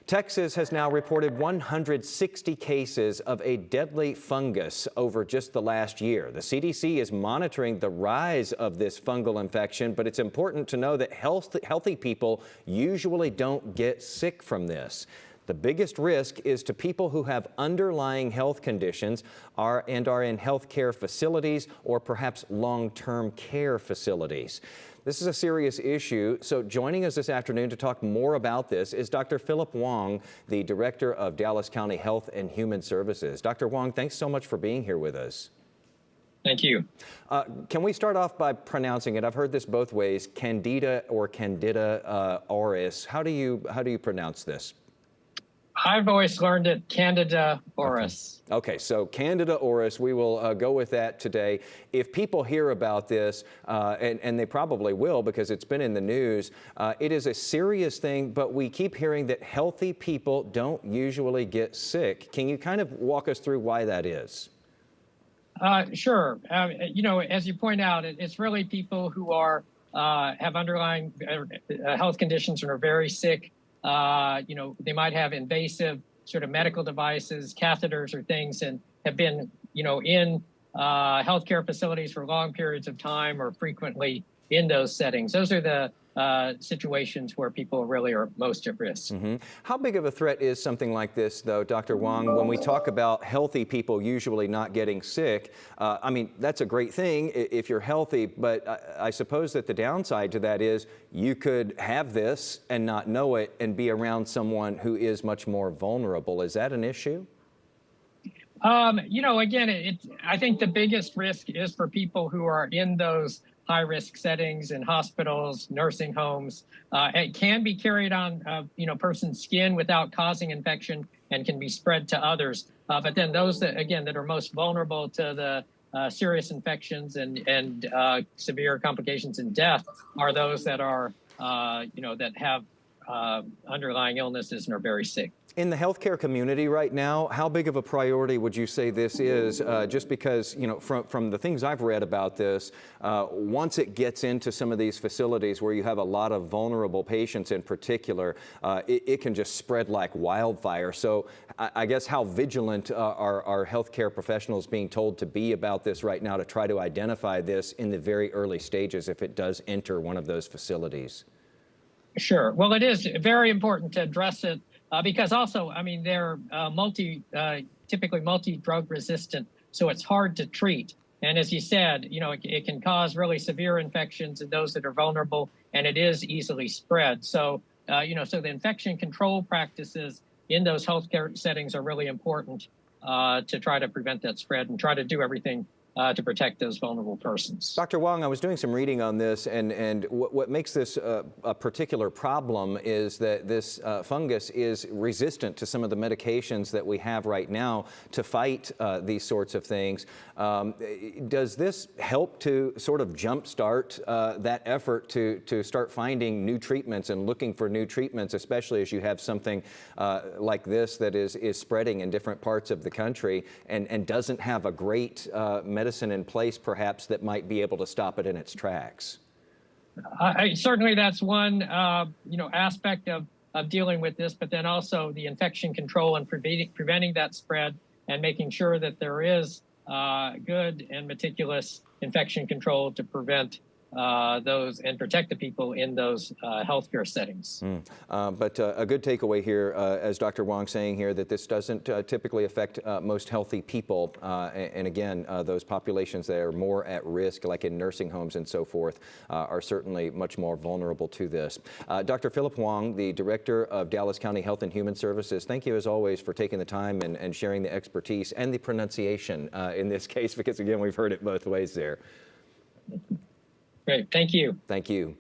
Texas has now reported 160 cases of a deadly fungus over just the last year. The CDC is monitoring the rise of this fungal infection, but it's important to know that healthy people usually don't get sick from this. The biggest risk is to people who have underlying health conditions and are in health care facilities or perhaps long-term care facilities. This is a serious issue, so joining us this afternoon to talk more about this is Dr. Philip Wong, the Director of Dallas County Health and Human Services. Dr. Wong, thanks so much for being here with us. Thank you. Can we start off by pronouncing it? I've heard this both ways, Candida or Candida auris. How do you pronounce this? I've always learned it Candida auris. Okay, so Candida auris, we will go with that today. If people hear about this, and they probably will because it's been in the news, it is a serious thing, but we keep hearing that healthy people don't usually get sick. Can you kind of walk us through why that is? Sure. You know, as you point out, it's really people who are have underlying health conditions and are very sick. You know, they might have invasive sort of medical devices, catheters or things, and have been, you know, in healthcare facilities for long periods of time or frequently in those settings. Those are the situations where people really are most at risk. How big of a threat is something like this, though, Dr. Wong? When we talk about healthy people usually not getting sick, I mean, that's a great thing if you're healthy, but I suppose that the downside to that is you could have this and not know it and be around someone who is much more vulnerable. Is that an issue? You know, again, I think the biggest risk is for people who are in those high-risk settings in hospitals, nursing homes. It can be carried on, you know, person's skin without causing infection and can be spread to others. But then those that, again, that are most vulnerable to the serious infections and severe complications and death are those that are, you know, that have underlying illnesses and are very sick. In the healthcare community right now, how big of a priority would you say this is? Just because, you know, from the things I've read about this, once it gets into some of these facilities where you have a lot of vulnerable patients in particular, it can just spread like wildfire. So I guess how vigilant are healthcare professionals being told to be about this right now to try to identify this in the very early stages if it does enter one of those facilities? Sure. Well, it is very important to address it because also, I mean, they're typically multi-drug resistant, so it's hard to treat. And as you said, you know, it can cause really severe infections in those that are vulnerable, and it is easily spread. So, you know, so the infection control practices in those healthcare settings are really important to try to prevent that spread and try to do everything to protect those vulnerable persons. Dr. Wong, I was doing some reading on this, and what makes this a particular problem is that this fungus is resistant to some of the medications that we have right now to fight these sorts of things. Does this help to sort of jumpstart that effort to start finding new treatments and looking for new treatments, especially as you have something like this that is spreading in different parts of the country and doesn't have a great medicine in place, perhaps, that might be able to stop it in its tracks? Certainly, that's one you know, aspect of dealing with this, but then also the infection control and preventing that spread and making sure that there is good and meticulous infection control to prevent those and protect the people in those healthcare settings. But a good takeaway here, as Dr. Wong saying here, that this doesn't typically affect most healthy people. And again, those populations that are more at risk, like in nursing homes and so forth, are certainly much more vulnerable to this. Dr. Philip Wong, the Director of Dallas County Health and Human Services, thank you as always for taking the time and sharing the expertise and the pronunciation in this case, because again, we've heard it both ways there. Great. Thank you. Thank you.